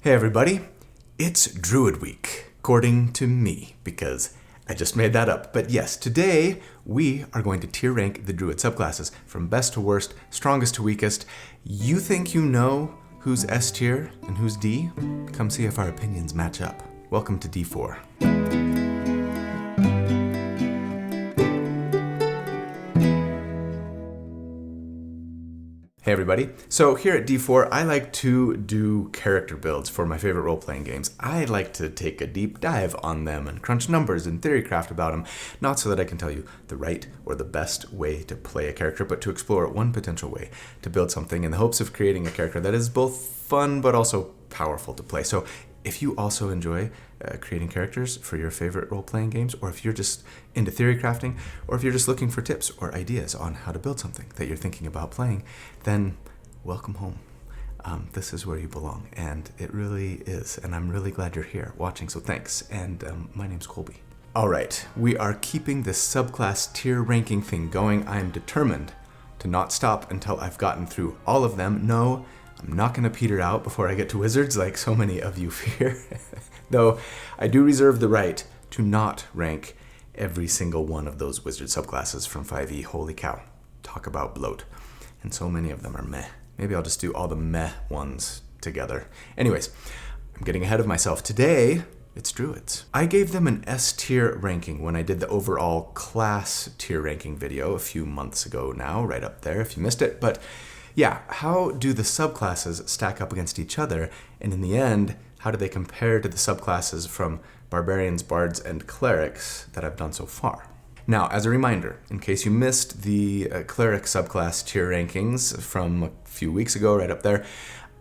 Hey everybody, it's Druid Week, according to me, because I just made that up. But yes, today we are going to tier rank the Druid subclasses from best to worst, strongest to weakest. You think you know who's S tier and who's D? Come see if our opinions match up. Welcome to D4. Hey everybody. So here at D4, I like to do character builds for my favorite role-playing games. I like to take a deep dive on them and crunch numbers and theorycraft about them, not so that I can tell you the right or the best way to play a character, but to explore one potential way to build something in the hopes of creating a character that is both fun but also powerful to play. So if you also enjoy creating characters for your favorite role-playing games, or if you're just into theory crafting, or if you're just looking for tips or ideas on how to build something that you're thinking about playing, then welcome home. This is where you belong, and it really is, and I'm really glad you're here watching, so thanks. And my name's Colby. All right, we are keeping this subclass tier ranking thing going. I am determined to not stop until I've gotten through all of them. No, I'm not going to peter out before I get to wizards like so many of you fear. Though I do reserve the right to not rank every single one of those wizard subclasses from 5e. Holy cow. Talk about bloat. And so many of them are meh. Maybe I'll just do all the meh ones together. Anyways, I'm getting ahead of myself. Today, it's Druids. I gave them an S tier ranking when I did the overall class tier ranking video a few months ago now, right up there if you missed it. But yeah, how do the subclasses stack up against each other? And in the end, how do they compare to the subclasses from barbarians, bards, and clerics that I've done so far? Now, as a reminder, in case you missed the cleric subclass tier rankings from a few weeks ago, right up there,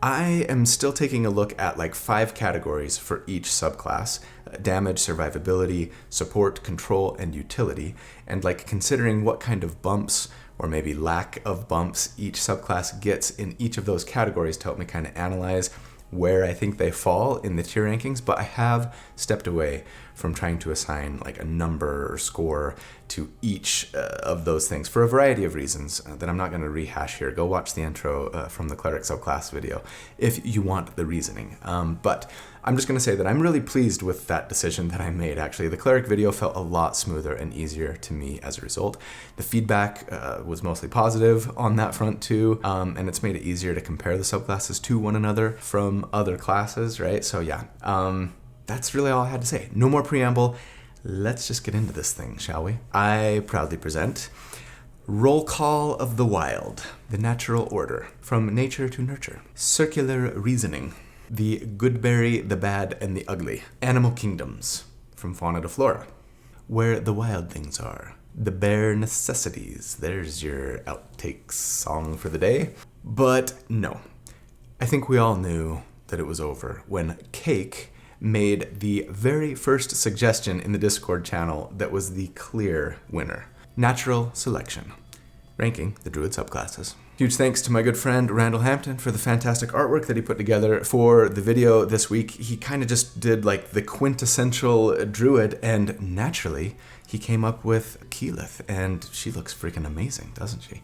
I am still taking a look at like 5 categories for each subclass: damage, survivability, support, control, and utility, and like considering what kind of bumps or maybe lack of bumps each subclass gets in each of those categories to help me kind of analyze where I think they fall in the tier rankings. But I have stepped away from trying to assign like a number or score to each of those things for a variety of reasons that I'm not going to rehash here. Go watch the intro from the cleric subclass video if you want the reasoning. But I'm just going to say that I'm really pleased with that decision that I made. Actually, the cleric video felt a lot smoother and easier to me as a result. The feedback was mostly positive on that front too, and it's made it easier to compare the subclasses to one another from other classes, right? So yeah, that's really all I had to say. No more preamble. Let's just get into this thing, shall we? I proudly present Roll Call of the Wild, the Natural Order, From Nature to Nurture, Circular Reasoning, The Goodberry, the Bad, and the Ugly, Animal Kingdoms, From Fauna to Flora, Where the Wild Things Are, The Bare Necessities. There's your Outtakes song for the day. But no, I think we all knew that it was over when Cake made the very first suggestion in the Discord channel that was the clear winner. Natural selection, ranking the Druid subclasses. Huge thanks to my good friend Randall Hampton for the fantastic artwork that he put together for the video this week. He kind of just did like the quintessential Druid, and naturally he came up with Keyleth, and she looks freaking amazing, doesn't she?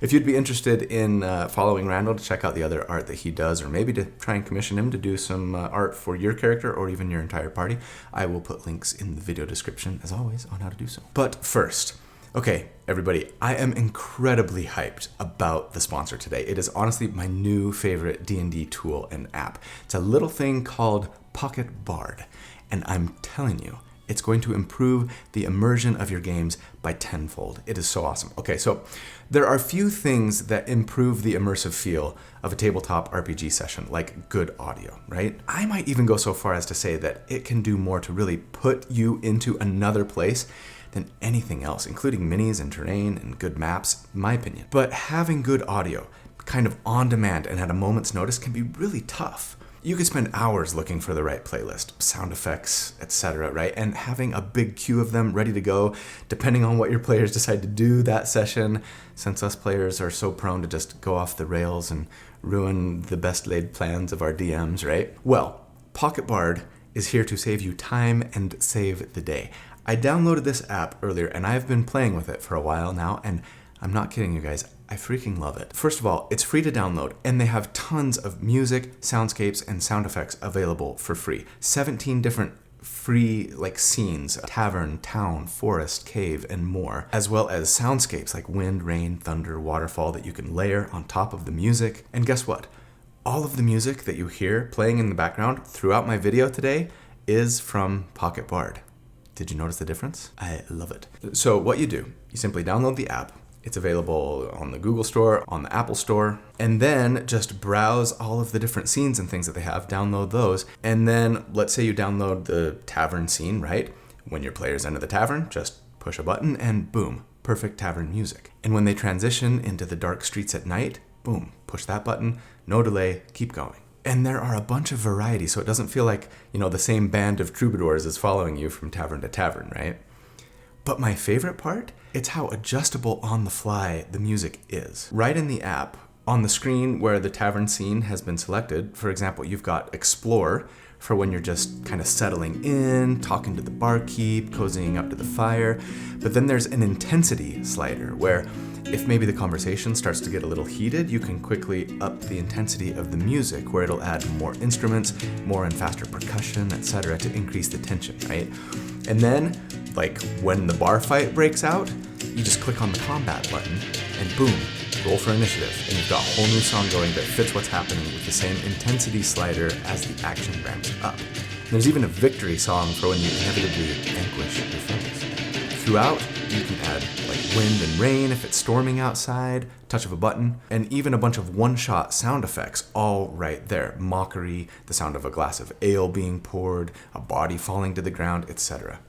If you'd be interested in following Randall to check out the other art that he does, or maybe to try and commission him to do some art for your character or even your entire party, I will put links in the video description, as always, on how to do so. But first, okay, everybody, I am incredibly hyped about the sponsor today. It is honestly my new favorite D&D tool and app. It's a little thing called Pocket Bard, and I'm telling you, it's going to improve the immersion of your games by tenfold. It is so awesome. Okay, so there are few things that improve the immersive feel of a tabletop RPG session, like good audio, right? I might even go so far as to say that it can do more to really put you into another place than anything else, including minis and terrain and good maps, in my opinion. But having good audio, kind of on demand and at a moment's notice, can be really tough. You could spend hours looking for the right playlist, sound effects, etc., right? And having a big queue of them ready to go, depending on what your players decide to do that session, since us players are so prone to just go off the rails and ruin the best laid plans of our DMs, right? Well, Pocket Bard is here to save you time and save the day. I downloaded this app earlier, and I've been playing with it for a while now, and I'm not kidding you guys. I freaking love it. First of all, it's free to download, and they have tons of music, soundscapes, and sound effects available for free. 17 different free scenes, tavern, town, forest, cave, and more, as well as soundscapes like wind, rain, thunder, waterfall that you can layer on top of the music. And guess what? All of the music that you hear playing in the background throughout my video today is from Pocket Bard. Did you notice the difference? I love it. So what you do, you simply download the app. It's available on the Google Store, on the Apple Store, and then just browse all of the different scenes and things that they have, download those, and then let's say you download the tavern scene, right? When your players enter the tavern, just push a button and boom, perfect tavern music. And when they transition into the dark streets at night, boom, push that button, no delay, keep going. And there are a bunch of varieties, so it doesn't feel like, the same band of troubadours is following you from tavern to tavern, right? But my favorite part, it's how adjustable on the fly the music is. Right in the app, on the screen where the tavern scene has been selected, for example, you've got Explore for when you're just kind of settling in, talking to the barkeep, cozying up to the fire. But then there's an intensity slider where if maybe the conversation starts to get a little heated, you can quickly up the intensity of the music, where it'll add more instruments, more and faster percussion, etc. to increase the tension, right? And then, when the bar fight breaks out, you just click on the combat button and boom, roll for initiative. And you've got a whole new song going that fits what's happening with the same intensity slider as the action ramps up. And there's even a victory song for when you inevitably vanquish your foes. Throughout, you can add wind and rain if it's storming outside, touch of a button, and even a bunch of one-shot sound effects all right there. Mockery, the sound of a glass of ale being poured, a body falling to the ground, etc.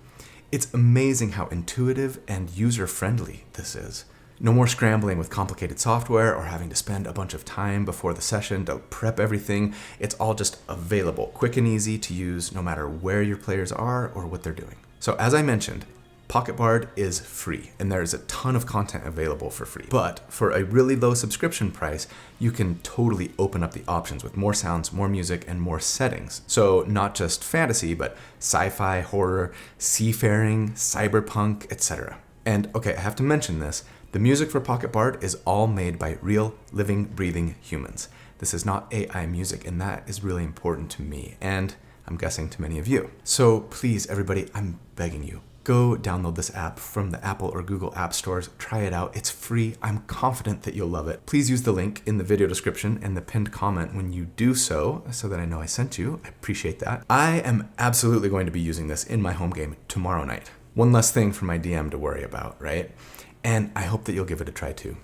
It's amazing how intuitive and user-friendly this is. No more scrambling with complicated software or having to spend a bunch of time before the session to prep everything. It's all just available, quick and easy to use no matter where your players are or what they're doing. So as I mentioned, Pocket Bard is free, and there's a ton of content available for free. But for a really low subscription price, you can totally open up the options with more sounds, more music, and more settings. So not just fantasy, but sci-fi, horror, seafaring, cyberpunk, etc. And okay, I have to mention this. The music for Pocket Bard is all made by real, living, breathing humans. This is not AI music, and that is really important to me, and I'm guessing to many of you. So please, everybody, I'm begging you, go download this app from the Apple or Google app stores. Try it out. It's free. I'm confident that you'll love it. Please use the link in the video description and the pinned comment when you do so that I know I sent you. I appreciate that. I am absolutely going to be using this in my home game tomorrow night. One less thing for my DM to worry about, right? And I hope that you'll give it a try too.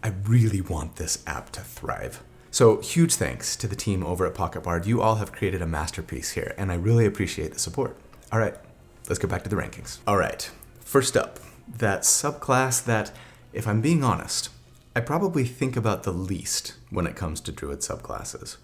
I really want this app to thrive. So huge thanks to the team over at Pocket Bard. You all have created a masterpiece here, and I really appreciate the support. All right. Let's get back to the rankings. All right, first up, that subclass that, if I'm being honest, I probably think about the least when it comes to Druid subclasses.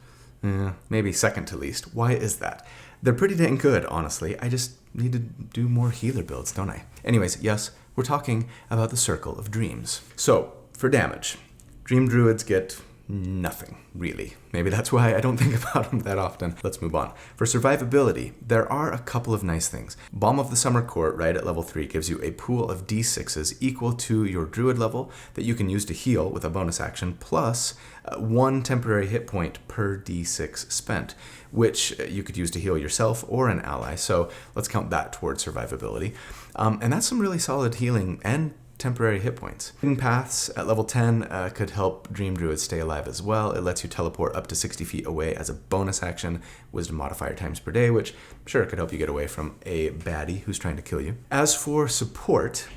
Maybe second to least. Why is that? They're pretty dang good, honestly. I just need to do more healer builds, don't I? Anyways, yes, we're talking about the Circle of Dreams. So, for damage, Dream Druids get nothing, really. Maybe that's why I don't think about them that often. Let's move on. For survivability, there are a couple of nice things. Balm of the Summer Court, right at level 3, gives you a pool of d6s equal to your Druid level that you can use to heal with a bonus action, plus 1 temporary hit point per d6 spent, which you could use to heal yourself or an ally. So let's count that towards survivability. And that's some really solid healing and temporary hit points. Hidden Paths at level 10 could help Dream Druids stay alive as well. It lets you teleport up to 60 feet away as a bonus action, wisdom modifier times per day, which sure could help you get away from a baddie who's trying to kill you. As for support,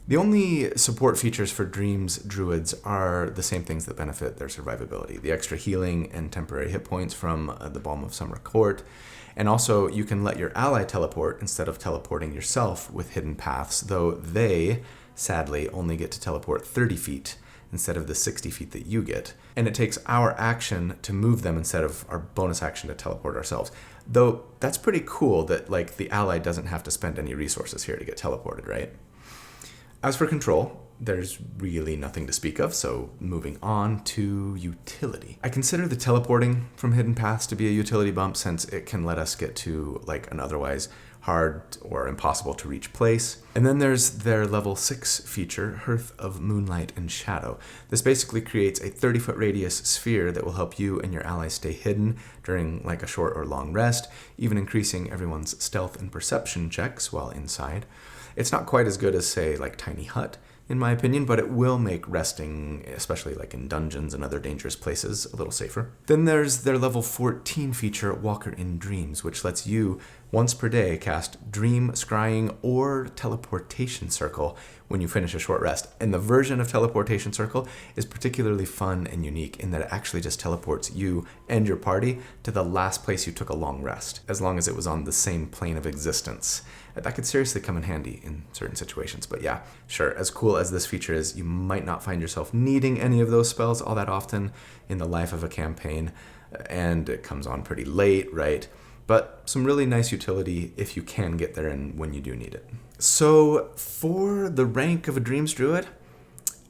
the only support features for Dream's Druids are the same things that benefit their survivability. The extra healing and temporary hit points from the Balm of Summer Court. And also, you can let your ally teleport instead of teleporting yourself with Hidden Paths, though they sadly only get to teleport 30 feet instead of the 60 feet that you get. And it takes our action to move them instead of our bonus action to teleport ourselves. Though that's pretty cool that the ally doesn't have to spend any resources here to get teleported, right? As for control, there's really nothing to speak of, so moving on to utility. I consider the teleporting from hidden paths to be a utility bump since it can let us get to like an otherwise hard or impossible to reach place. And then there's their level 6 feature, Hearth of Moonlight and Shadow. This basically creates a 30-foot radius sphere that will help you and your allies stay hidden during like a short or long rest, even increasing everyone's stealth and perception checks while inside. It's not quite as good as, say, like Tiny Hut, in my opinion, but it will make resting, especially like in dungeons and other dangerous places, a little safer. Then there's their level 14 feature, Walker in Dreams, which lets you once per day cast Dream, Scrying, or Teleportation Circle when you finish a short rest. And the version of Teleportation Circle is particularly fun and unique in that it actually just teleports you and your party to the last place you took a long rest, as long as it was on the same plane of existence. That could seriously come in handy in certain situations. But yeah, sure, as cool as this feature is, you might not find yourself needing any of those spells all that often in the life of a campaign, and it comes on pretty late, right? But some really nice utility if you can get there and when you do need it. So for the rank of a Dreams Druid,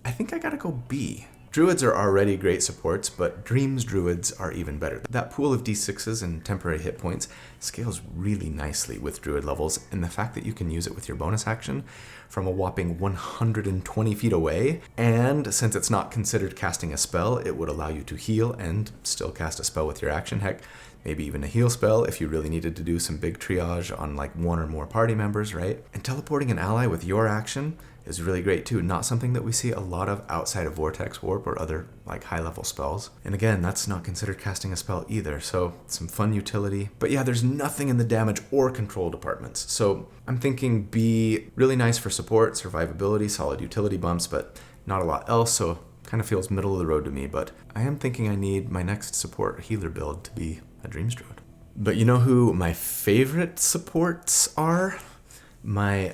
I think I gotta go B. Druids are already great supports, but Dreams Druids are even better. That pool of d6s and temporary hit points scales really nicely with Druid levels, and the fact that you can use it with your bonus action from a whopping 120 feet away, and since it's not considered casting a spell, it would allow you to heal and still cast a spell with your action. Heck, maybe even a heal spell if you really needed to do some big triage on like one or more party members, right? And teleporting an ally with your action is really great too. Not something that we see a lot of outside of Vortex Warp or other like high level spells. And again, that's not considered casting a spell either, so some fun utility. But yeah, there's nothing in the damage or control departments. So I'm thinking B, really nice for support, survivability, solid utility bumps, but not a lot else, so kind of feels middle of the road to me. But I am thinking I need my next support healer build to be a Dreams Druid. But you know who my favorite supports are? My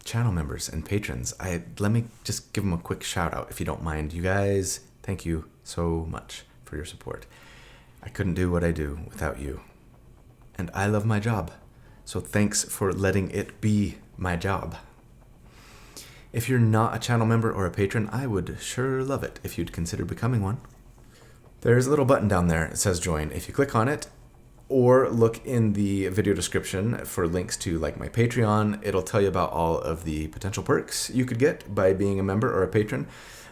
channel members and patrons. Let me just give them a quick shout out if you don't mind. You guys, thank you so much for your support. I couldn't do what I do without you. And I love my job. So thanks for letting it be my job. If you're not a channel member or a patron, I would sure love it if you'd consider becoming one. There's a little button down there. It says join. If you click on it, or look in the video description for links to like my Patreon, it'll tell you about all of the potential perks you could get by being a member or a patron.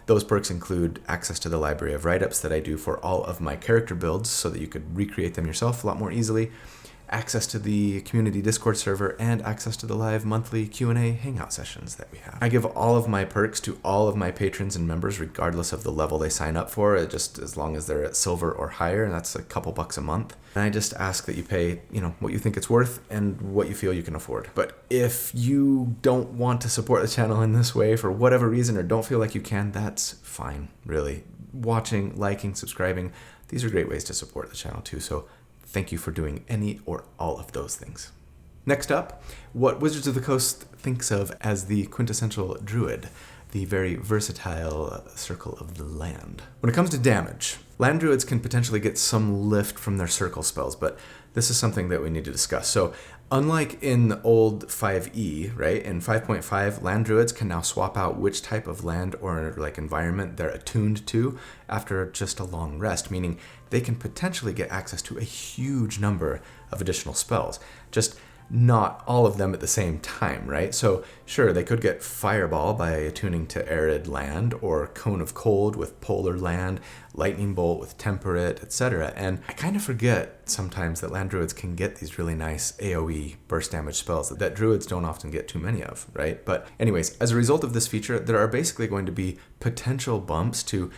Those perks include access to the library of write-ups that I do for all of my character builds so that you could recreate them yourself a lot more easily, access to the community Discord server, and access to the live monthly Q&A hangout sessions that we have. I give all of my perks to all of my patrons and members regardless of the level they sign up for, just as long as they're at silver or higher, and that's a couple bucks a month. And I just ask that you pay, what you think it's worth and what you feel you can afford. But if you don't want to support the channel in this way for whatever reason or don't feel like you can, that's fine, really. Watching, liking, subscribing, these are great ways to support the channel too, so thank you for doing any or all of those things. Next up, what Wizards of the Coast thinks of as the quintessential druid, the very versatile Circle of the Land. When it comes to damage, land druids can potentially get some lift from their circle spells, but this is something that we need to discuss. So unlike in the old 5e, right, in 5.5, land druids can now swap out which type of land or like environment they're attuned to after just a long rest, meaning they can potentially get access to a huge number of additional spells, just not all of them at the same time, right? So sure, they could get Fireball by attuning to arid land, or Cone of Cold with polar land, Lightning Bolt with temperate, etc. And I kind of forget sometimes that land druids can get these really nice AoE burst damage spells that druids don't often get too many of, right? But anyways, as a result of this feature, there are basically going to be potential bumps to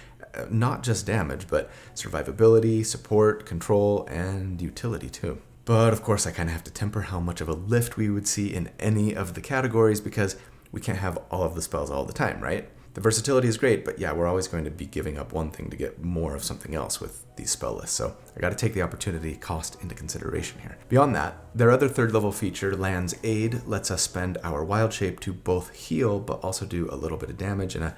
not just damage, but survivability, support, control, and utility too. But of course, I kind of have to temper how much of a lift we would see in any of the categories because we can't have all of the spells all the time, right? The versatility is great, but yeah, we're always going to be giving up one thing to get more of something else with these spell lists. So I got to take the opportunity cost into consideration here. Beyond that, their other third level feature, Land's Aid, lets us spend our wild shape to both heal, but also do a little bit of damage in a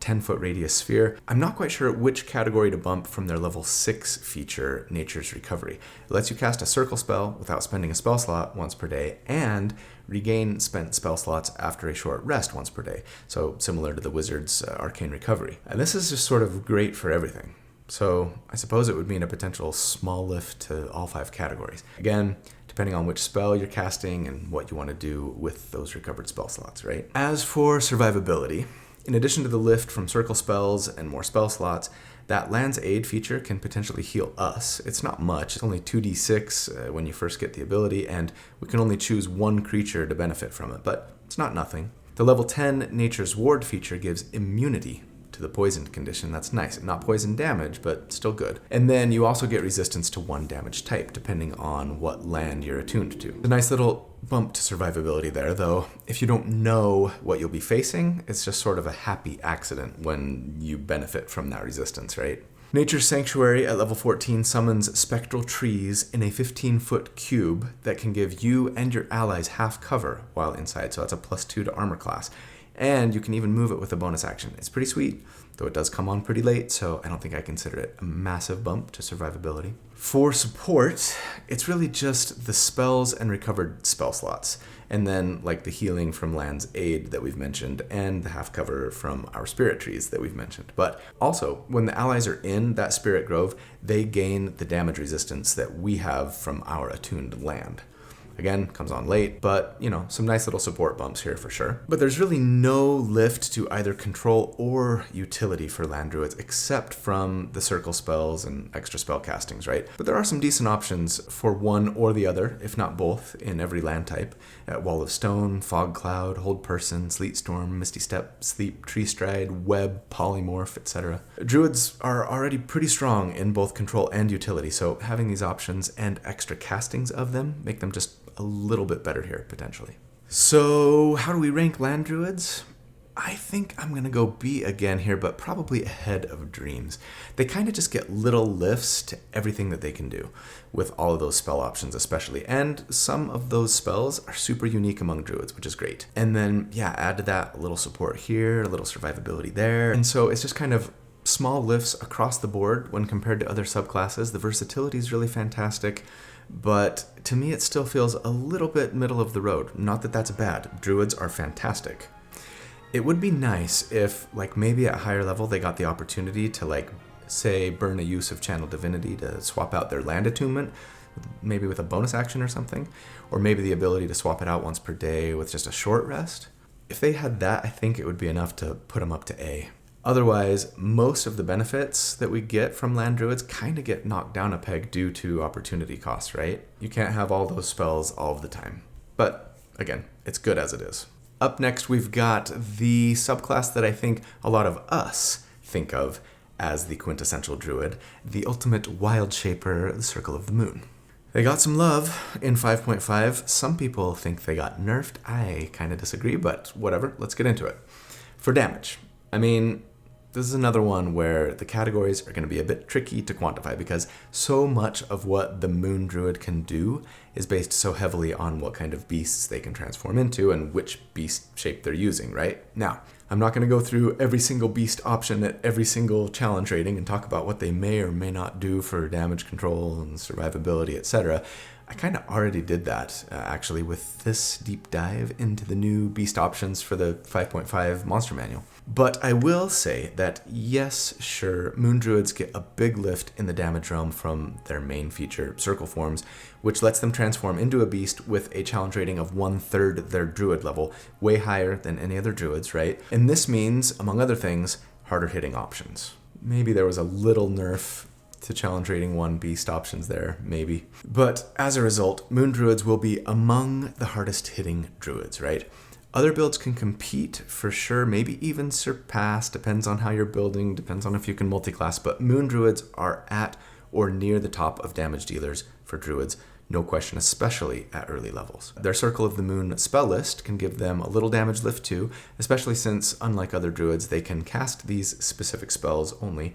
10-foot radius sphere. I'm not quite sure which category to bump from their level 6 feature, Nature's Recovery. It lets you cast a circle spell without spending a spell slot once per day, and regain spent spell slots after a short rest once per day. So similar to the Wizard's Arcane Recovery. And this is just sort of great for everything. So I suppose it would mean a potential small lift to all 5 categories. Again, depending on which spell you're casting and what you want to do with those recovered spell slots, right? As for survivability, in addition to the lift from circle spells and more spell slots, that Land's Aid feature can potentially heal us. It's not much, it's only 2d6 when you first get the ability, and we can only choose one creature to benefit from it, but it's not nothing. The level 10 Nature's Ward feature gives immunity to the poisoned condition. That's nice. Not poison damage, but still good. And then you also get resistance to one damage type, depending on what land you're attuned to. A nice little bump to survivability there, though. If you don't know what you'll be facing, it's just sort of a happy accident when you benefit from that resistance, right? Nature's Sanctuary at level 14 summons spectral trees in a 15-foot cube that can give you and your allies half cover while inside, so that's a +2 to armor class. And you can even move it with a bonus action. It's pretty sweet, though it does come on pretty late, so I don't think I consider it a massive bump to survivability. For support, it's really just the spells and recovered spell slots, and then like the healing from Land's Aid that we've mentioned, and the half cover from our spirit trees that we've mentioned. But also, when the allies are in that spirit grove, they gain the damage resistance that we have from our attuned land. Again, comes on late, but, you know, some nice little support bumps here for sure. But there's really no lift to either control or utility for land druids, except from the circle spells and extra spell castings, right? But there are some decent options for one or the other, if not both, in every land type. Wall of Stone, Fog Cloud, Hold Person, Sleet Storm, Misty Step, Sleep, Tree Stride, Web, Polymorph, etc. Druids are already pretty strong in both control and utility, so having these options and extra castings of them make them just a little bit better here, potentially. So, how do we rank land druids? I think I'm going to go B again here, but probably ahead of Dreams. They kind of just get little lifts to everything that they can do, with all of those spell options especially. And some of those spells are super unique among druids, which is great. And then, yeah, add to that a little support here, a little survivability there. And so it's just kind of small lifts across the board when compared to other subclasses. The versatility is really fantastic. But to me, it still feels a little bit middle of the road. Not that that's bad. Druids are fantastic. It would be nice if, like, maybe at higher level they got the opportunity to, like, say, burn a use of Channel Divinity to swap out their land attunement, maybe with a bonus action or something, or maybe the ability to swap it out once per day with just a short rest. If they had that, I think it would be enough to put them up to A. Otherwise, most of the benefits that we get from land druids kind of get knocked down a peg due to opportunity costs, right? You can't have all those spells all of the time. But again, it's good as it is. Up next, we've got the subclass that I think a lot of us think of as the quintessential druid, the ultimate wild shaper, the Circle of the Moon. They got some love in 5.5. Some people think they got nerfed. I kind of disagree, but whatever, let's get into it. For damage, I mean, this is another one where the categories are going to be a bit tricky to quantify because so much of what the Moon Druid can do is based so heavily on what kind of beasts they can transform into and which beast shape they're using, right? Now, I'm not going to go through every single beast option at every single challenge rating and talk about what they may or may not do for damage control and survivability, etc. I kind of already did that, actually, with this deep dive into the new beast options for the 5.5 Monster Manual. But I will say that, yes, sure, Moon Druids get a big lift in the damage realm from their main feature, Circle Forms, which lets them transform into a beast with a challenge rating of 1/3 their Druid level, way higher than any other Druids, right? And this means, among other things, harder hitting options. Maybe there was a little nerf to challenge rating 1 beast options there, maybe. But as a result, Moon Druids will be among the hardest hitting Druids, right? Other builds can compete for sure, maybe even surpass, depends on how you're building, depends on if you can multiclass, but Moon Druids are at or near the top of damage dealers for Druids, no question, especially at early levels. Their Circle of the Moon spell list can give them a little damage lift too, especially since, unlike other Druids, they can cast these specific spells only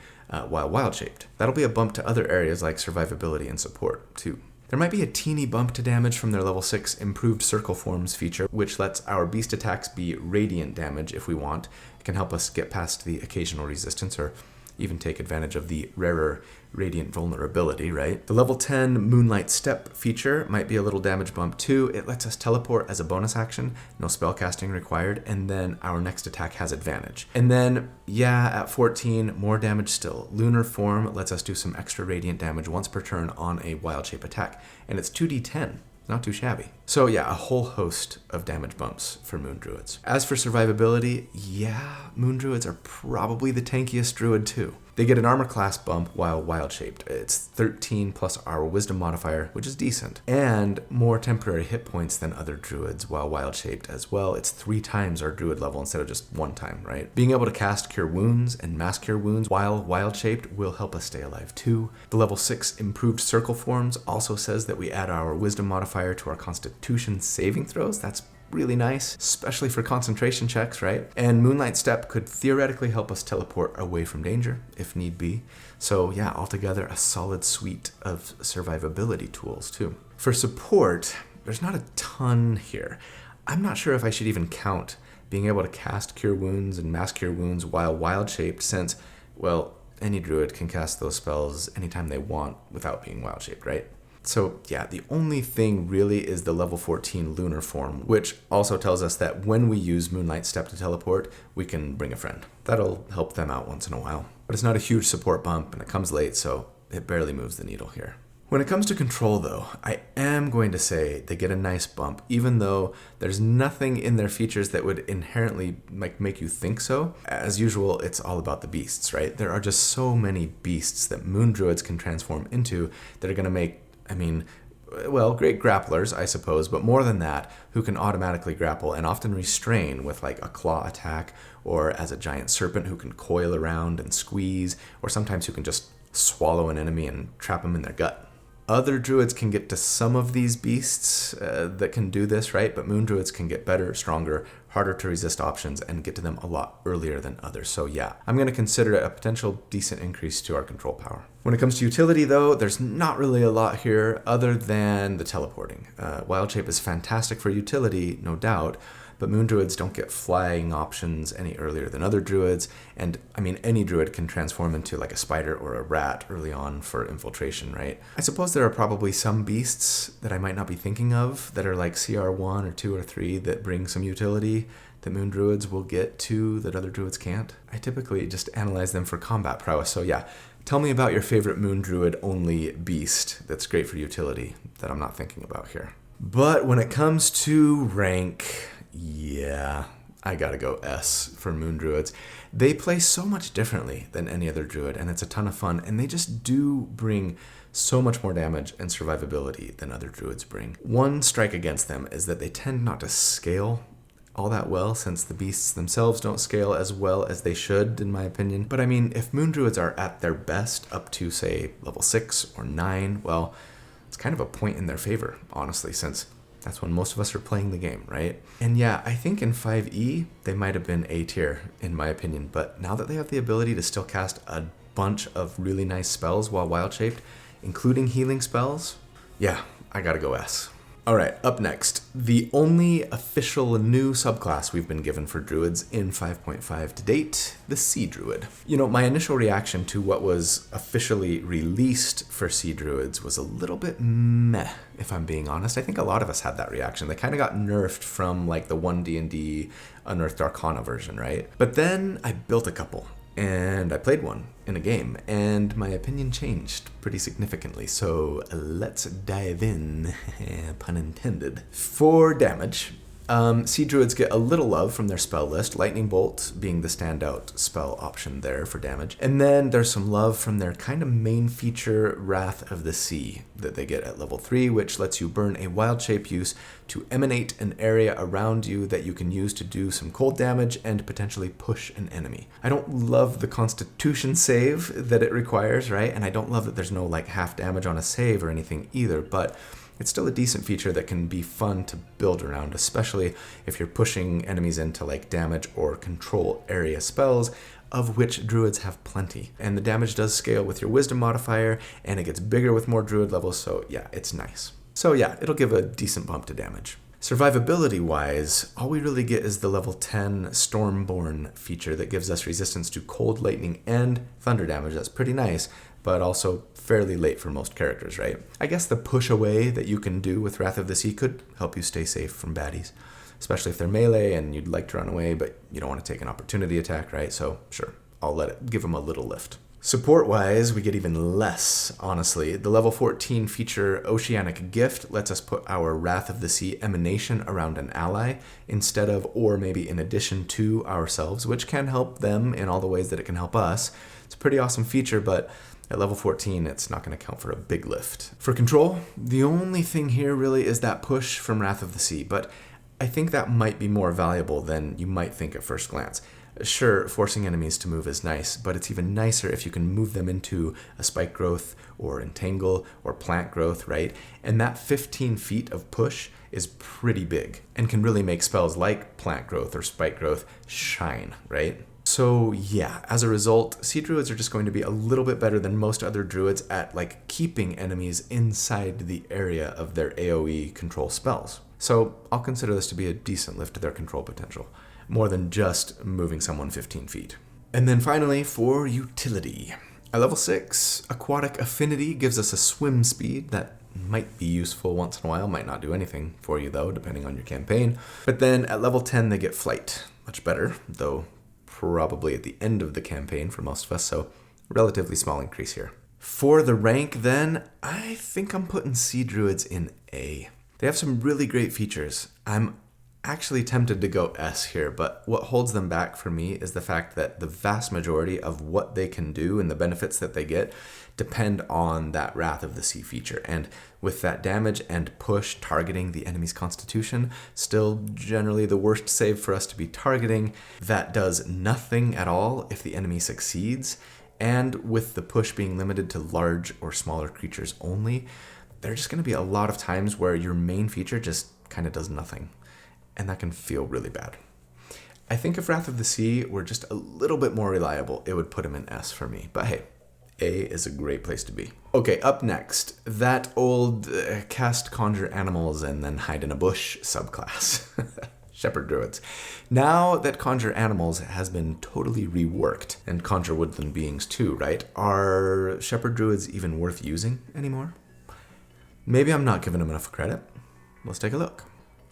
while wild-shaped. That'll be a bump to other areas like survivability and support too. There might be a teeny bump to damage from their level 6 improved circle forms feature, which lets our beast attacks be radiant damage if we want. It can help us get past the occasional resistance or even take advantage of the rarer radiant vulnerability, right? The level 10 Moonlight Step feature might be a little damage bump too. It lets us teleport as a bonus action, no spellcasting required, and then our next attack has advantage. And then, yeah, at 14, more damage still. Lunar Form lets us do some extra radiant damage once per turn on a wild shape attack, and it's 2d10. Not too shabby. So yeah, a whole host of damage bumps for Moon Druids. As for survivability, yeah, Moon Druids are probably the tankiest Druid too. They get an armor class bump while wild-shaped. It's 13 plus our wisdom modifier, which is decent, and more temporary hit points than other Druids while wild-shaped as well. It's 3 times our Druid level instead of just 1 time, right? Being able to cast Cure Wounds and Mass Cure Wounds while wild-shaped will help us stay alive too. The level 6 improved circle forms also says that we add our wisdom modifier to our Constitution saving throws. That's really nice, especially for concentration checks, right? And Moonlight Step could theoretically help us teleport away from danger if need be. So yeah, altogether a solid suite of survivability tools too. For support, there's not a ton here. I'm not sure if I should even count being able to cast Cure Wounds and Mass Cure Wounds while wild-shaped since, well, any Druid can cast those spells anytime they want without being wild-shaped, right? So yeah, the only thing really is the level 14 Lunar Form, which also tells us that when we use Moonlight Step to teleport, we can bring a friend. That'll help them out once in a while. But it's not a huge support bump, and it comes late, so it barely moves the needle here. When it comes to control, though, I am going to say they get a nice bump, even though there's nothing in their features that would inherently make you think so. As usual, it's all about the beasts, right? There are just so many beasts that Moon Druids can transform into that are going to make, great grapplers, I suppose, but more than that, who can automatically grapple and often restrain with like a claw attack, or as a giant serpent who can coil around and squeeze, or sometimes who can just swallow an enemy and trap them in their gut. Other Druids can get to some of these beasts that can do this, right? But Moon Druids can get better, stronger, harder to resist options and get to them a lot earlier than others. So yeah, I'm going to consider it a potential decent increase to our control power. When it comes to utility, though, there's not really a lot here other than the teleporting. Wild Shape is fantastic for utility, no doubt, but Moon Druids don't get flying options any earlier than other Druids, and any Druid can transform into like a spider or a rat early on for infiltration, right? I suppose there are probably some beasts that I might not be thinking of that are like CR1 or 2 or 3 that bring some utility that Moon Druids will get to that other Druids can't. I typically just analyze them for combat prowess, so yeah. Tell me about your favorite Moon Druid only beast that's great for utility that I'm not thinking about here. But when it comes to rank, yeah, I gotta go S for Moon Druids. They play so much differently than any other Druid, and it's a ton of fun, and they just do bring so much more damage and survivability than other Druids bring. One strike against them is that they tend not to scale all that well, since the beasts themselves don't scale as well as they should, in my opinion. But if Moon Druids are at their best up to, say, level 6 or 9, well, it's kind of a point in their favor, honestly, since that's when most of us are playing the game, right? And yeah, I think in 5e, they might have been A tier, in my opinion, but now that they have the ability to still cast a bunch of really nice spells while wild-shaped, including healing spells, yeah, I gotta go S. Alright, up next, the only official new subclass we've been given for Druids in 5.5 to date, the Sea Druid. My initial reaction to what was officially released for Sea Druids was a little bit meh, if I'm being honest. I think a lot of us had that reaction. They kind of got nerfed from like the 1D&D Unearthed Arcana version, right? But then I built a couple, and I played one in a game, and my opinion changed pretty significantly, so let's dive in, pun intended. For damage, Sea Druids get a little love from their spell list, Lightning Bolt being the standout spell option there for damage. And then there's some love from their kind of main feature, Wrath of the Sea, that they get at level 3, which lets you burn a wild shape use to emanate an area around you that you can use to do some cold damage and potentially push an enemy. I don't love the Constitution save that it requires, right? And I don't love that there's no like half damage on a save or anything either, but it's still a decent feature that can be fun to build around, especially if you're pushing enemies into like damage or control area spells. of which druids have plenty. And the damage does scale with your wisdom modifier, and it gets bigger with more druid levels, so yeah, it's nice. So yeah, it'll give a decent bump to damage. Survivability-wise, all we really get is the level 10 Stormborn feature that gives us resistance to cold, lightning, and thunder damage. That's pretty nice, but also fairly late for most characters, right? I guess the push away that you can do with Wrath of the Sea could help you stay safe from baddies, especially if they're melee and you'd like to run away, but you don't want to take an opportunity attack, right? So sure, I'll let it give them a little lift. Support-wise, we get even less, honestly. The level 14 feature Oceanic Gift lets us put our Wrath of the Sea emanation around an ally instead of, or maybe in addition to, ourselves, which can help them in all the ways that it can help us. It's a pretty awesome feature, but at level 14, it's not going to count for a big lift. For control, the only thing here really is that push from Wrath of the Sea, but I think that might be more valuable than you might think at first glance. Sure, forcing enemies to move is nice, but it's even nicer if you can move them into a spike growth or entangle or plant growth, right? And that 15 feet of push is pretty big and can really make spells like plant growth or spike growth shine, right? So yeah, as a result, sea druids are just going to be a little bit better than most other druids at like keeping enemies inside the area of their AoE control spells. So I'll consider this to be a decent lift to their control potential, more than just moving someone 15 feet. And then finally, for utility. At level 6, Aquatic Affinity gives us a swim speed that might be useful once in a while, might not do anything for you though, depending on your campaign. But then at level 10, they get Flight, much better, though probably at the end of the campaign for most of us, so relatively small increase here. For the rank then, I think I'm putting Sea Druids in A. They have some really great features. I'm actually tempted to go S here, but what holds them back for me is the fact that the vast majority of what they can do and the benefits that they get depend on that Wrath of the Sea feature. And with that damage and push targeting the enemy's constitution, still generally the worst save for us to be targeting, that does nothing at all if the enemy succeeds. And with the push being limited to large or smaller creatures only, there are just going to be a lot of times where your main feature just kind of does nothing. And that can feel really bad. I think if Wrath of the Sea were just a little bit more reliable, it would put him in S for me. But hey, A is a great place to be. Okay, up next, that old cast conjure animals and then hide in a bush subclass. Shepherd Druids. Now that conjure animals has been totally reworked, and conjure woodland beings too, right? Are Shepherd Druids even worth using anymore? Maybe I'm not giving them enough credit. Let's take a look.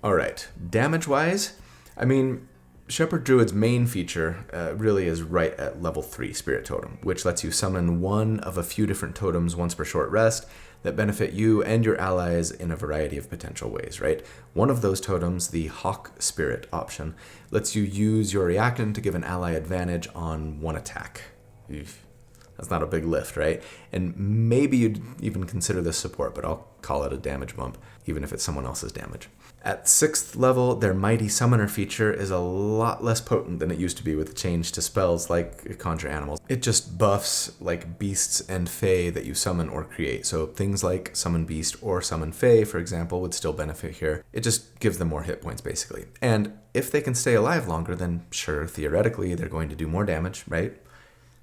All right, damage-wise, I mean, Shepherd Druid's main feature really is right at level 3, Spirit Totem, which lets you summon one of a few different totems once per short rest that benefit you and your allies in a variety of potential ways, right? One of those totems, the Hawk Spirit option, lets you use your reactant to give an ally advantage on one attack. That's not a big lift, right? And maybe you'd even consider this support, but I'll call it a damage bump, even if it's someone else's damage. At 6th level, their Mighty Summoner feature is a lot less potent than it used to be with the change to spells like Conjure Animals. It just buffs like beasts and fae that you summon or create. So things like Summon Beast or Summon Fae, for example, would still benefit here. It just gives them more hit points, basically. And if they can stay alive longer, then sure, theoretically, they're going to do more damage, right?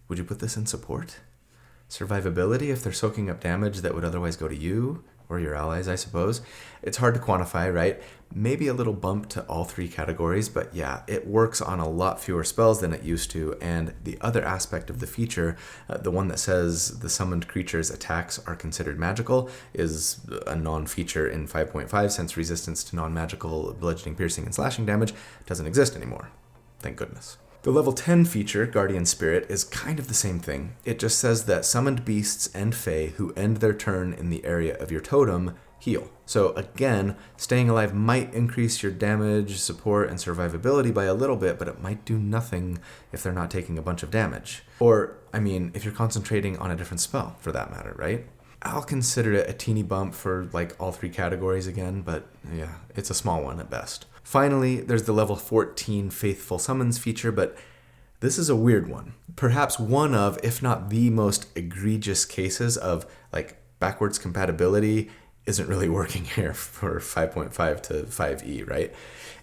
Would you put this in support? Survivability, if they're soaking up damage that would otherwise go to you or your allies, I suppose. It's hard to quantify, right? Maybe a little bump to all 3 categories, but yeah, it works on a lot fewer spells than it used to. And the other aspect of the feature, the one that says the summoned creature's attacks are considered magical, is a non-feature in 5.5 since resistance to non-magical bludgeoning, piercing, and slashing damage doesn't exist anymore. Thank goodness. The level 10 feature, Guardian Spirit, is kind of the same thing. It just says that summoned beasts and fae who end their turn in the area of your totem heal. So again, staying alive might increase your damage, support, and survivability by a little bit, but it might do nothing if they're not taking a bunch of damage. Or, I mean, if you're concentrating on a different spell, for that matter, right? I'll consider it a teeny bump for like all 3 categories again, but yeah, it's a small one at best. Finally, there's the level 14 Faithful Summons feature, but this is a weird one. Perhaps one of, if not the most egregious cases of like backwards compatibility isn't really working here for 5.5 to 5e, right?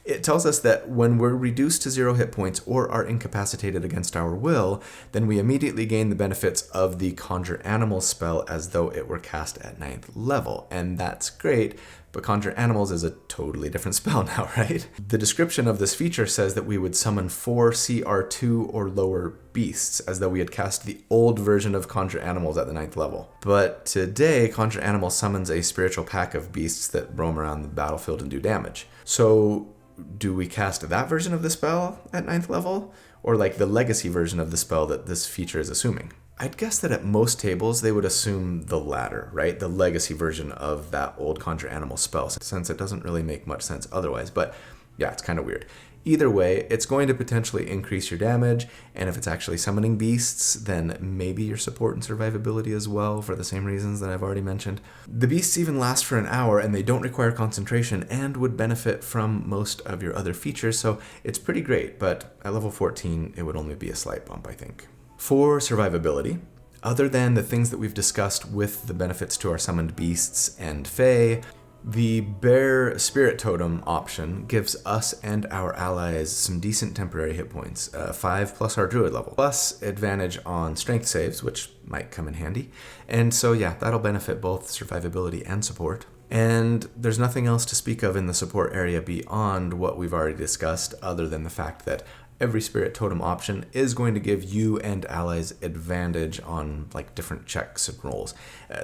It tells us that when we're reduced to 0 hit points or are incapacitated against our will, then we immediately gain the benefits of the Conjure Animals spell as though it were cast at 9th level. And that's great, but Conjure Animals is a totally different spell now, right? The description of this feature says that we would summon 4 CR2 or lower beasts, as though we had cast the old version of Conjure Animals at the 9th level. But today, Conjure Animals summons a spiritual pack of beasts that roam around the battlefield and do damage. So do we cast that version of the spell at 9th level? Or like the legacy version of the spell that this feature is assuming? I'd guess that at most tables they would assume the latter, right? The legacy version of that old Conjure Animal spell, since it doesn't really make much sense otherwise. But yeah, it's kind of weird. Either way, it's going to potentially increase your damage, and if it's actually summoning beasts, then maybe your support and survivability as well, for the same reasons that I've already mentioned. The beasts even last for an hour, and they don't require concentration, and would benefit from most of your other features, so it's pretty great, but at level 14, it would only be a slight bump, I think. For survivability, other than the things that we've discussed with the benefits to our summoned beasts and fae, the Bear Spirit Totem option gives us and our allies some decent temporary hit points, 5 plus our Druid level, plus advantage on strength saves, which might come in handy. And so yeah, that'll benefit both survivability and support. And there's nothing else to speak of in the support area beyond what we've already discussed, other than the fact that every Spirit Totem option is going to give you and allies advantage on like different checks and rolls.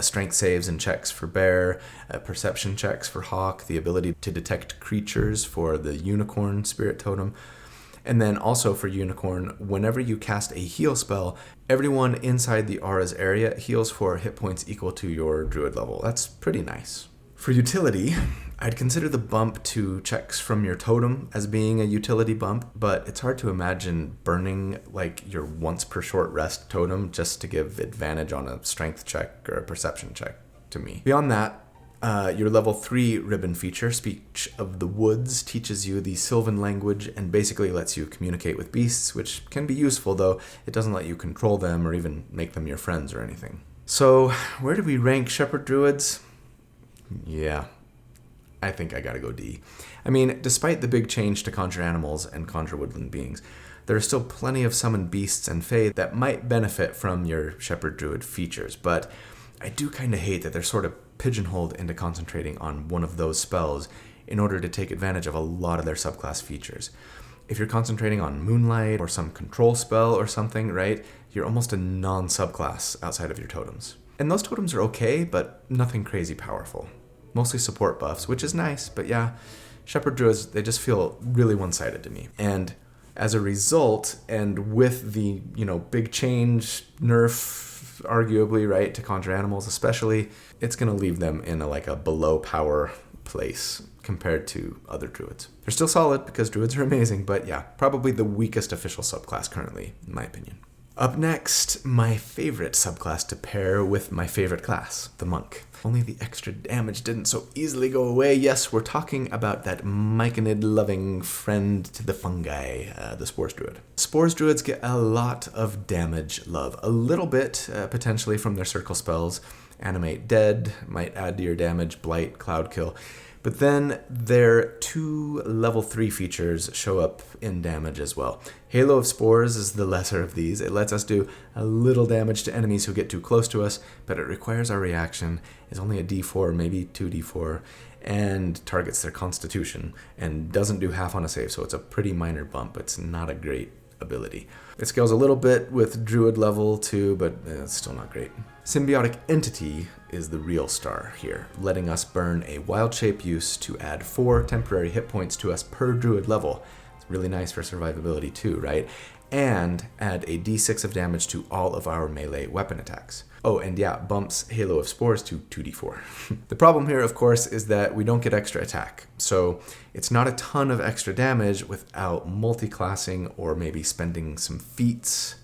Strength saves and checks for Bear, perception checks for Hawk, the ability to detect creatures for the Unicorn Spirit Totem. And then also for Unicorn, whenever you cast a heal spell, everyone inside the aura's area heals for hit points equal to your Druid level. That's pretty nice. For utility, I'd consider the bump to checks from your totem as being a utility bump, but it's hard to imagine burning like your once per short rest totem just to give advantage on a strength check or a perception check to me. Beyond that, your level 3 ribbon feature, Speech of the Woods, teaches you the Sylvan language and basically lets you communicate with beasts, which can be useful, though it doesn't let you control them or even make them your friends or anything. So, where do we rank Shepherd Druids? Yeah, I think I gotta go D. I mean, despite the big change to Conjure Animals and Conjure Woodland Beings, there are still plenty of summoned beasts and fae that might benefit from your Shepherd Druid features, but I do kind of hate that they're sort of pigeonholed into concentrating on one of those spells in order to take advantage of a lot of their subclass features. If you're concentrating on Moonlight or some control spell or something, right, you're almost a non-subclass outside of your totems. And those totems are okay, but nothing crazy powerful. Mostly support buffs, which is nice, but yeah, Shepherd Druids, they just feel really one-sided to me. And as a result, and with the, big change, nerf, arguably, right, to Conjure Animals especially, it's going to leave them in a below power place compared to other Druids. They're still solid because Druids are amazing, but yeah, probably the weakest official subclass currently, in my opinion. Up next, my favorite subclass to pair with my favorite class, the Monk. Only the extra damage didn't so easily go away. Yes, we're talking about that myconid-loving friend to the fungi, the Spores Druid. Spores Druids get a lot of damage love. A little bit, potentially, from their circle spells. Animate Dead might add to your damage, Blight, Cloud Kill. But then their 2 level 3 features show up in damage as well. Halo of Spores is the lesser of these. It lets us do a little damage to enemies who get too close to us, but it requires our reaction, is only a d4, maybe 2d4, and targets their constitution, and doesn't do half on a save, so it's a pretty minor bump. It's not a great ability. It scales a little bit with Druid level 2, but it's still not great. Symbiotic Entity is the real star here, letting us burn a wild shape use to add 4 temporary hit points to us per Druid level. It's really nice for survivability too, right? And add a d6 of damage to all of our melee weapon attacks. Oh, and yeah, bumps Halo of Spores to 2d4. The problem here, of course, is that we don't get extra attack. So it's not a ton of extra damage without multi-classing or maybe spending some feats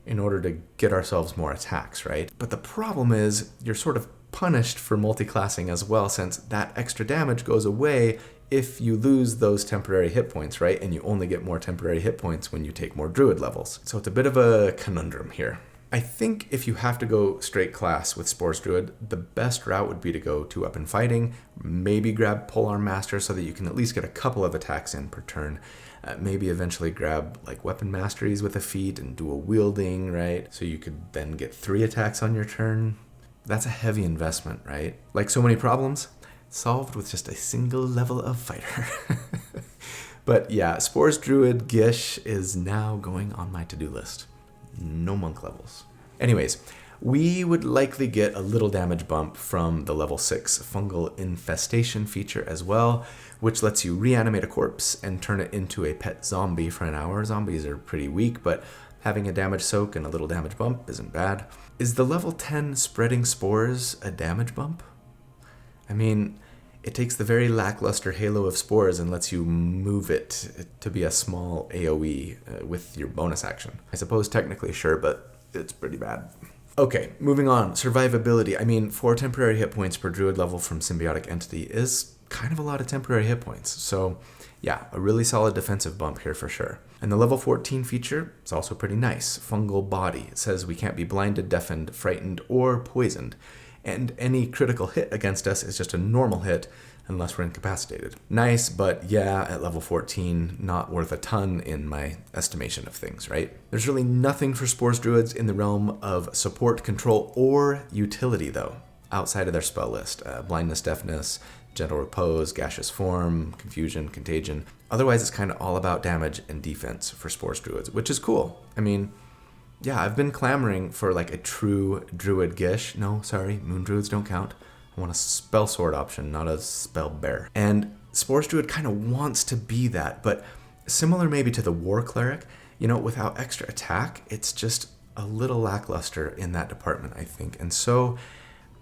in order to get ourselves more attacks, right? But the problem is you're sort of punished for multi-classing as well, since that extra damage goes away if you lose those temporary hit points, right? And you only get more temporary hit points when you take more Druid levels. So it's a bit of a conundrum here. I think if you have to go straight class with Spores Druid, the best route would be to go 2-weapon fighting, maybe grab Polearm Master so that you can at least get a couple of attacks in per turn. Maybe eventually grab like weapon masteries with a feat and dual wielding, right? So you could then get 3 attacks on your turn. That's a heavy investment, right? Like so many problems, solved with just a single level of fighter. But yeah, Spores Druid Gish is now going on my to-do list. No monk levels. Anyways, we would likely get a little damage bump from the level 6 fungal infestation feature as well, which lets you reanimate a corpse and turn it into a pet zombie for an hour. Zombies are pretty weak, but having a damage soak and a little damage bump isn't bad. Is the level 10 spreading spores a damage bump? I mean, it takes the very lackluster halo of spores and lets you move it to be a small AoE with your bonus action. I suppose technically sure, but it's pretty bad. Okay, moving on. Survivability. I mean, 4 temporary hit points per druid level from symbiotic entity is kind of a lot of temporary hit points. So yeah, a really solid defensive bump here for sure. And the level 14 feature is also pretty nice. Fungal body. It says we can't be blinded, deafened, frightened, or poisoned. And any critical hit against us is just a normal hit unless we're incapacitated. Nice, but yeah, at level 14, not worth a ton in my estimation of things, right? There's really nothing for Spores Druids in the realm of support, control, or utility, though, outside of their spell list. Blindness, deafness, gentle repose, gaseous form, confusion, contagion. Otherwise, it's kind of all about damage and defense for Spores Druids, which is cool. I mean, yeah, I've been clamoring for like a true Druid Gish. No, sorry, Moon Druids don't count. I want a spell sword option, not a spell bear. And Spores Druid kind of wants to be that, but similar maybe to the War Cleric, you know, without extra attack, it's just a little lackluster in that department, I think. And so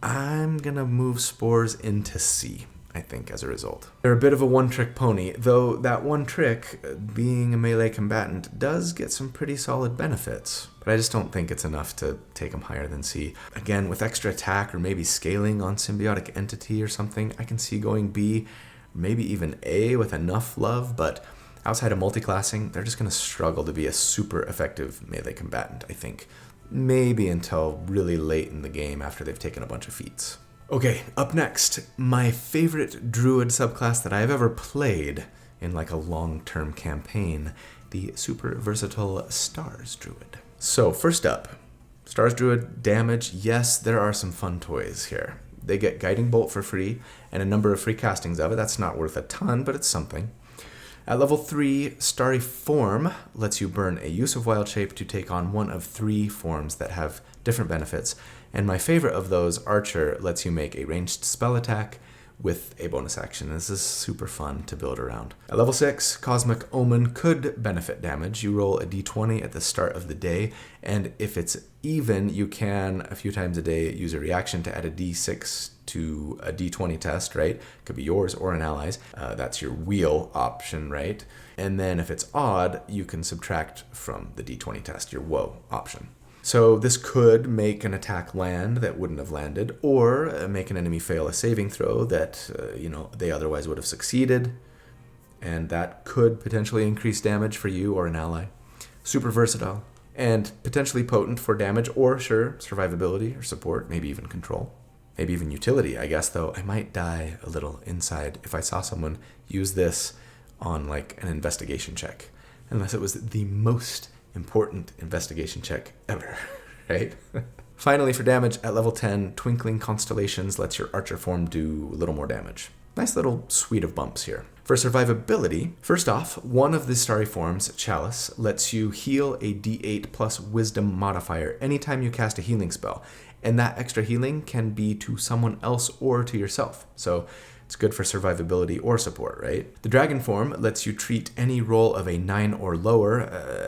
I'm gonna move Spores into C, I think, as a result. They're a bit of a one-trick pony, though that one trick, being a melee combatant, does get some pretty solid benefits. But I just don't think it's enough to take them higher than C. Again, with extra attack or maybe scaling on symbiotic entity or something, I can see going B, maybe even A with enough love, but outside of multiclassing, they're just going to struggle to be a super effective melee combatant, I think. Maybe until really late in the game after they've taken a bunch of feats. Okay, up next, my favorite Druid subclass that I've ever played in like a long-term campaign, the super versatile Stars Druid. So first up, Stars Druid damage. Yes, there are some fun toys here. They get Guiding Bolt for free and a number of free castings of it. That's not worth a ton, but it's something. At level 3, Starry Form lets you burn a use of Wild Shape to take on one of 3 forms that have different benefits. And my favorite of those, Archer, lets you make a ranged spell attack with a bonus action. This is super fun to build around. At level 6, Cosmic Omen could benefit damage. You roll a d20 at the start of the day, and if it's even, you can, a few times a day, use a reaction to add a d6 to a d20 test, right? Could be yours or an ally's. That's your wheel option, right? And then if it's odd, you can subtract from the d20 test, your woe option. So this could make an attack land that wouldn't have landed, or make an enemy fail a saving throw that they otherwise would have succeeded, and that could potentially increase damage for you or an ally. Super versatile, and potentially potent for damage, or sure, survivability or support, maybe even control. Maybe even utility, I guess, though I might die a little inside if I saw someone use this on like an investigation check, unless it was the most important investigation check ever, right? Finally, for damage, at level 10, Twinkling Constellations lets your Archer form do a little more damage. Nice little suite of bumps here. For survivability, first off, one of the Starry forms, Chalice, lets you heal a d8 plus Wisdom modifier anytime you cast a healing spell, and that extra healing can be to someone else or to yourself. So it's good for survivability or support, right? The Dragon form lets you treat any roll of a 9 or lower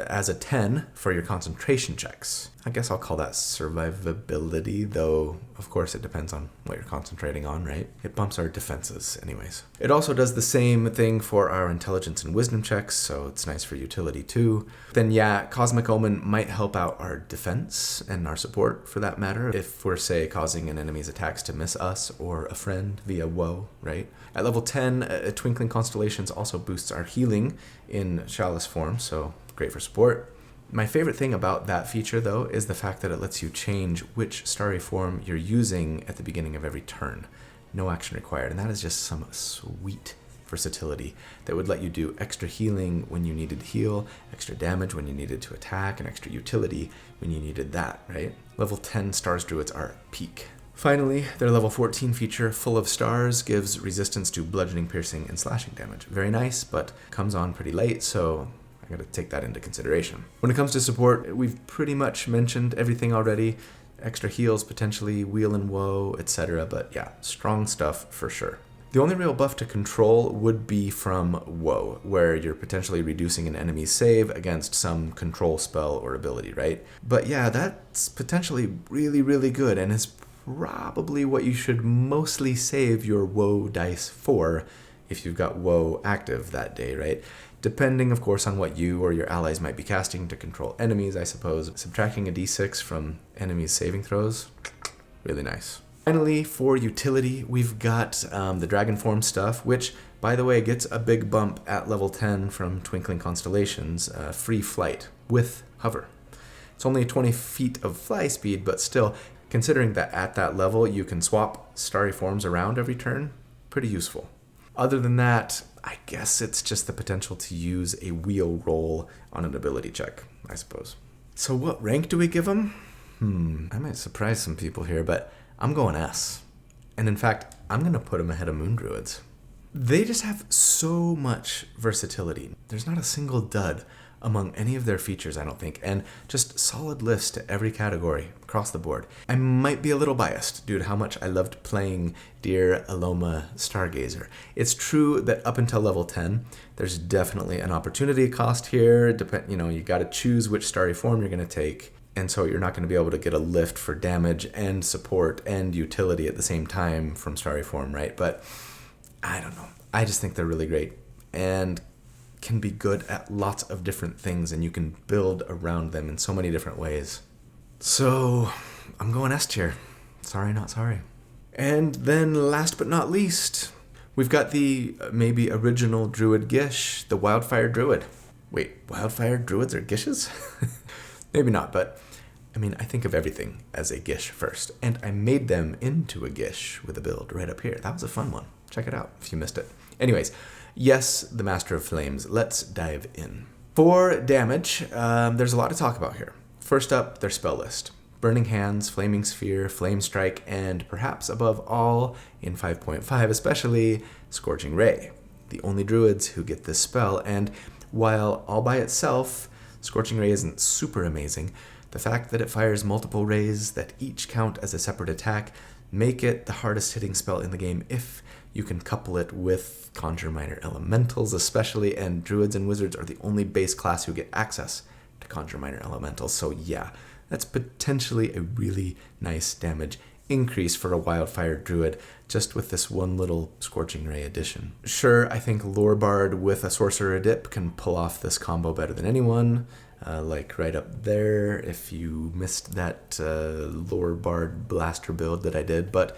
as a 10 for your concentration checks. I guess I'll call that survivability, though of course it depends on what you're concentrating on, right? It bumps our defenses anyways. It also does the same thing for our intelligence and wisdom checks, so it's nice for utility too. Then yeah, Cosmic Omen might help out our defense and our support for that matter, if we're, say, causing an enemy's attacks to miss us or a friend via woe, right? At level 10, Twinkling Constellations also boosts our healing in Chalice form, so great for support. My favorite thing about that feature, though, is the fact that it lets you change which starry form you're using at the beginning of every turn. No action required, and that is just some sweet versatility that would let you do extra healing when you needed to heal, extra damage when you needed to attack, and extra utility when you needed that, right? Level 10 Stars Druids are peak. Finally, their level 14 feature, Full of Stars, gives resistance to bludgeoning, piercing, and slashing damage. Very nice, but comes on pretty late, so I gotta take that into consideration. When it comes to support, we've pretty much mentioned everything already. Extra heals, potentially, Wheel and Woe, etc. But yeah, strong stuff for sure. The only real buff to control would be from Woe, where you're potentially reducing an enemy's save against some control spell or ability, right? But yeah, that's potentially really, really good, and is probably what you should mostly save your Woe dice for if you've got Woe active that day, right? Depending, of course, on what you or your allies might be casting to control enemies, I suppose. Subtracting a d6 from enemies' saving throws, really nice. Finally, for utility, we've got the Dragon Form stuff, which, by the way, gets a big bump at level 10 from Twinkling Constellations, free flight with hover. It's only 20 feet of fly speed, but still, considering that at that level you can swap starry forms around every turn, pretty useful. Other than that, I guess it's just the potential to use a wheel roll on an ability check, I suppose. So what rank do we give them? I might surprise some people here, but I'm going S. And in fact, I'm going to put them ahead of Moon Druids. They just have so much versatility. There's not a single dud among any of their features, I don't think, and just solid lifts to every category across the board. I might be a little biased due to how much I loved playing Dear Aloma Stargazer. It's true that up until level 10, there's definitely an opportunity cost here. You got to choose which starry form you're going to take. And so you're not going to be able to get a lift for damage and support and utility at the same time from starry form, right? But I don't know. I just think they're really great and can be good at lots of different things, and you can build around them in so many different ways. So I'm going S tier. Sorry, not sorry. And then last but not least, we've got the maybe original Druid Gish, the Wildfire Druid. Wait, Wildfire Druids are Gishes? Maybe not, but I mean, I think of everything as a Gish first, and I made them into a Gish with a build right up here. That was a fun one. Check it out if you missed it. Anyways, yes, the Master of Flames. Let's dive in. For damage, there's a lot to talk about here. First up, their spell list. Burning Hands, Flaming Sphere, Flame Strike, and perhaps above all, in 5.5 especially, Scorching Ray. The only druids who get this spell, and while all by itself, Scorching Ray isn't super amazing, the fact that it fires multiple rays that each count as a separate attack make it the hardest hitting spell in the game if you can couple it with Conjure Minor Elementals especially, and Druids and Wizards are the only base class who get access to Conjure Minor Elementals, so yeah, that's potentially a really nice damage increase for a Wildfire Druid just with this one little Scorching Ray addition. Sure, I think Lorebard with a Sorcerer Dip can pull off this combo better than anyone, like right up there if you missed that Lorebard Blaster build that I did, but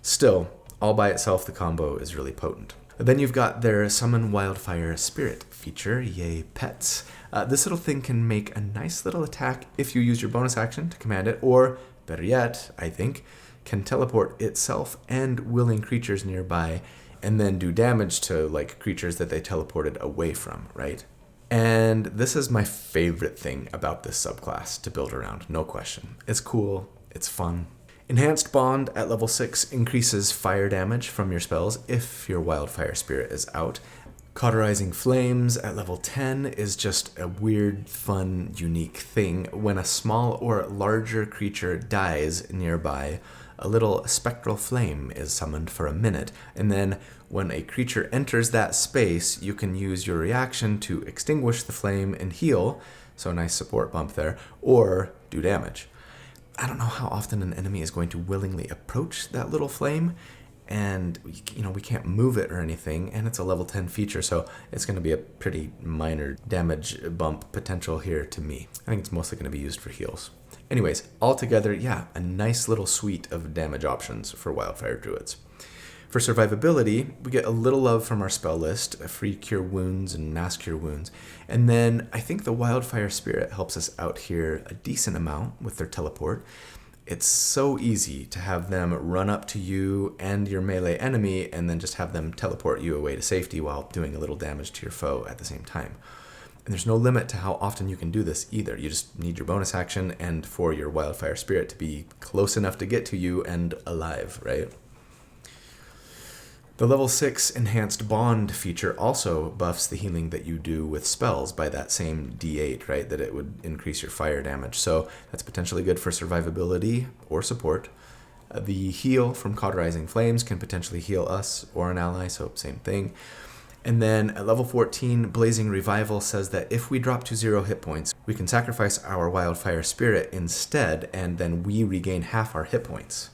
still, all by itself the combo is really potent. Then you've got their Summon Wildfire Spirit feature, yay pets. This little thing can make a nice little attack if you use your bonus action to command it, or better yet, I think, can teleport itself and willing creatures nearby and then do damage to like creatures that they teleported away from, right? And this is my favorite thing about this subclass to build around, no question. It's cool, it's fun. Enhanced Bond at level 6 increases fire damage from your spells if your Wildfire Spirit is out. Cauterizing Flames at level 10 is just a weird, fun, unique thing. When a small or larger creature dies nearby, a little spectral flame is summoned for a minute, and then when a creature enters that space, you can use your reaction to extinguish the flame and heal, so nice support bump there, or do damage. I don't know how often an enemy is going to willingly approach that little flame, and we can't move it or anything, and it's a level 10 feature, so it's going to be a pretty minor damage bump potential here to me. I think it's mostly going to be used for heals. Anyways, altogether, yeah, a nice little suite of damage options for Wildfire Druids. For survivability, we get a little love from our spell list, free cure wounds and mass cure wounds. And then I think the Wildfire Spirit helps us out here a decent amount with their teleport. It's so easy to have them run up to you and your melee enemy and then just have them teleport you away to safety while doing a little damage to your foe at the same time. And there's no limit to how often you can do this either. You just need your bonus action and for your Wildfire Spirit to be close enough to get to you and alive, right? The level 6 Enhanced Bond feature also buffs the healing that you do with spells by that same D8, right? That it would increase your fire damage. So that's potentially good for survivability or support. The heal from Cauterizing Flames can potentially heal us or an ally, so same thing. And then at level 14, Blazing Revival says that if we drop to 0 hit points, we can sacrifice our Wildfire Spirit instead, and then we regain half our hit points.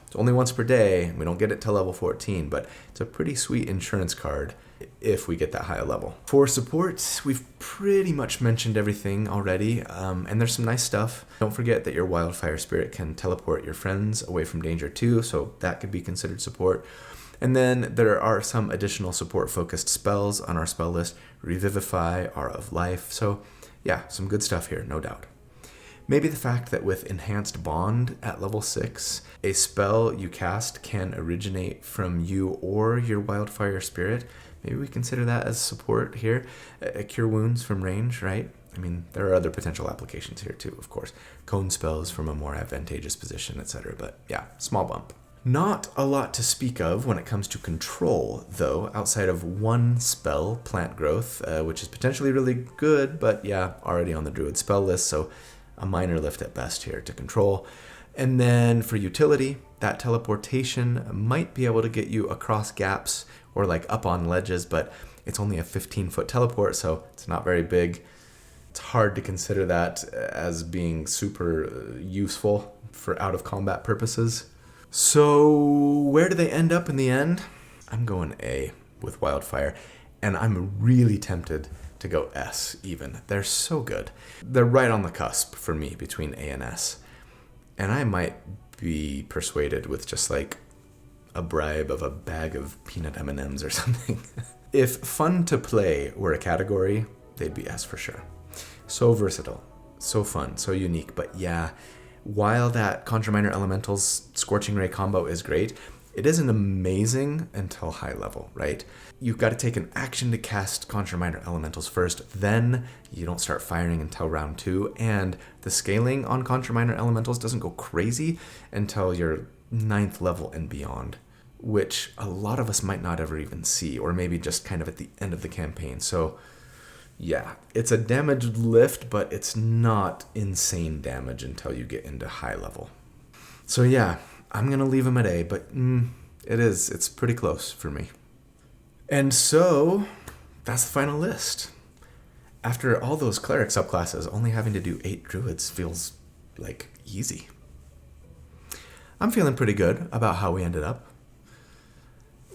It's only once per day. We don't get it till level 14, but it's a pretty sweet insurance card if we get that high a level. For support, we've pretty much mentioned everything already, and there's some nice stuff. Don't forget that your Wildfire Spirit can teleport your friends away from danger too, so that could be considered support. And then there are some additional support-focused spells on our spell list. Revivify, Aura of Life, so yeah, some good stuff here, no doubt. Maybe the fact that with Enhanced Bond at level 6, a spell you cast can originate from you or your Wildfire Spirit. Maybe we consider that as support here. Cure wounds from range, right? I mean, there are other potential applications here too, of course. Cone spells from a more advantageous position, etc. But yeah, small bump. Not a lot to speak of when it comes to control, though, outside of one spell, Plant Growth, which is potentially really good, but yeah, already on the Druid spell list, so a minor lift at best here to control. And then for utility, that teleportation might be able to get you across gaps or like up on ledges, but it's only a 15-foot teleport, so it's not very big. It's hard to consider that as being super useful for out-of-combat purposes. So where do they end up in the end? I'm going A with Wildfire, and I'm really tempted to go S even. They're so good. They're right on the cusp for me between A and S. And I might be persuaded with just like a bribe of a bag of peanut M&Ms or something. If fun to play were a category, they'd be S for sure. So versatile, so fun, so unique. But yeah, while that Conjure Minor Elemental's Scorching Ray combo is great, it isn't amazing until high level, right? You've got to take an action to cast Conjure Minor Elementals first, then you don't start firing until round 2, and the scaling on Conjure Minor Elementals doesn't go crazy until your 9th level and beyond, which a lot of us might not ever even see, or maybe just kind of at the end of the campaign. So yeah, it's a damage lift, but it's not insane damage until you get into high level. So yeah, I'm going to leave them at A, but it's pretty close for me. And so that's the final list. After all those cleric subclasses, only having to do 8 druids feels like easy. I'm feeling pretty good about how we ended up.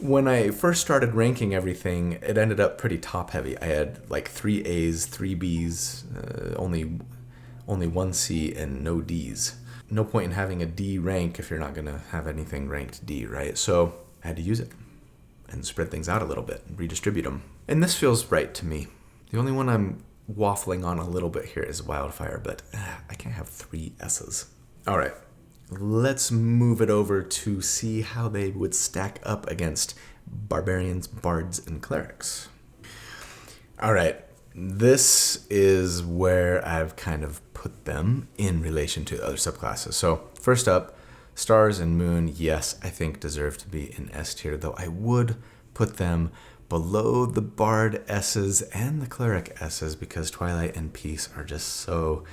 When I first started ranking everything, it ended up pretty top heavy. I had like 3 A's, 3 B's, only 1 C and no D's. No point in having a D rank if you're not going to have anything ranked D, right? So I had to use it and spread things out a little bit and redistribute them. And this feels right to me. The only one I'm waffling on a little bit here is Wildfire, but I can't have 3 S's. All right, let's move it over to see how they would stack up against barbarians, bards, and clerics. All right, this is where I've kind of put them in relation to the other subclasses. So first up, Stars and Moon, yes, I think deserve to be in S tier, though I would put them below the Bard S's and the Cleric S's because Twilight and Peace are just so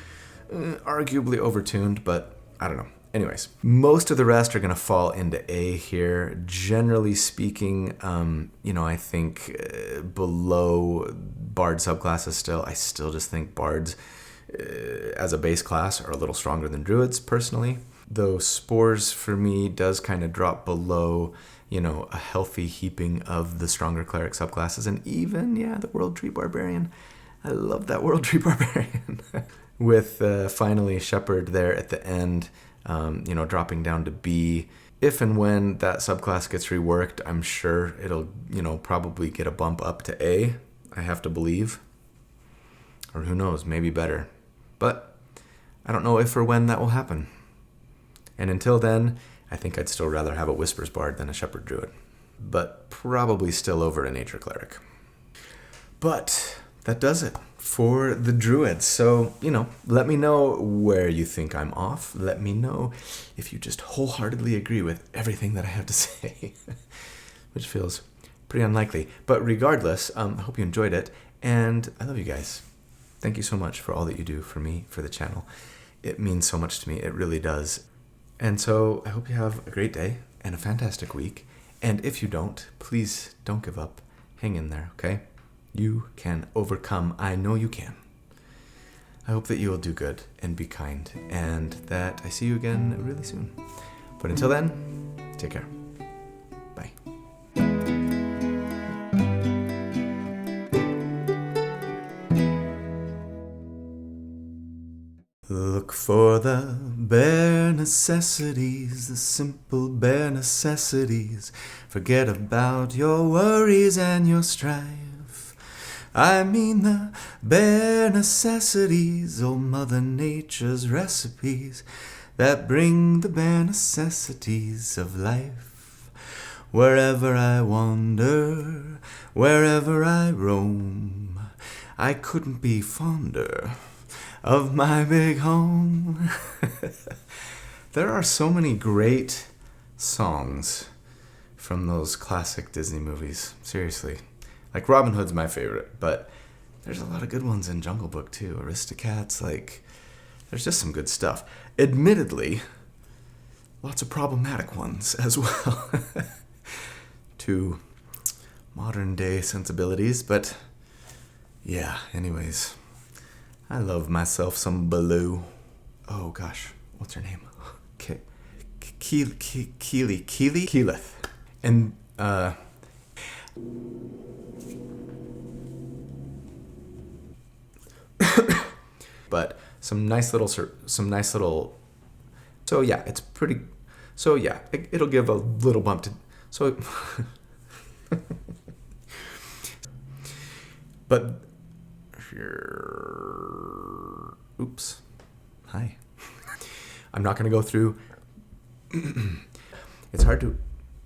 arguably overtuned, but I don't know. Anyways, most of the rest are going to fall into A here. Generally speaking, I think below Bard subclasses still, I still just think Bards as a base class are a little stronger than Druids, personally. Though Spores, for me, does kind of drop below, a healthy heaping of the stronger Cleric subclasses. And even, the World Tree Barbarian. I love that World Tree Barbarian. With finally Shepherd there at the end, dropping down to B. if and when that subclass gets reworked, I'm sure it'll, probably get a bump up to A, I have to believe. Or who knows, maybe better. But I don't know if or when that will happen. And until then, I think I'd still rather have a Whispers Bard than a Shepherd Druid. But probably still over a Nature Cleric. But that does it for the Druids. So, let me know where you think I'm off. Let me know if you just wholeheartedly agree with everything that I have to say, which feels pretty unlikely. But regardless, I hope you enjoyed it, and I love you guys. Thank you so much for all that you do for me, for the channel. It means so much to me. It really does. And so I hope you have a great day and a fantastic week. And if you don't, please don't give up. Hang in there, okay? You can overcome. I know you can. I hope that you will do good and be kind, and that I see you again really soon. But until then, take care. Bye. Look for the bare necessities, the simple bare necessities. Forget about your worries and your strife. I mean the bare necessities, old Mother Nature's recipes that bring the bare necessities of life. Wherever I wander, wherever I roam, I couldn't be fonder of my big home. There are so many great songs from those classic Disney movies. Seriously. Like, Robin Hood's my favorite, but there's a lot of good ones in Jungle Book, too. Aristocats, there's just some good stuff. Admittedly, lots of problematic ones as well. To modern-day sensibilities, but yeah, anyways. I love myself some Baloo. Oh, gosh, what's her name? Keelith. And, but some nice little, so yeah, it's pretty, so yeah, it'll give a little bump to, so, but, oops, hi, I'm not going to go through, it's hard to,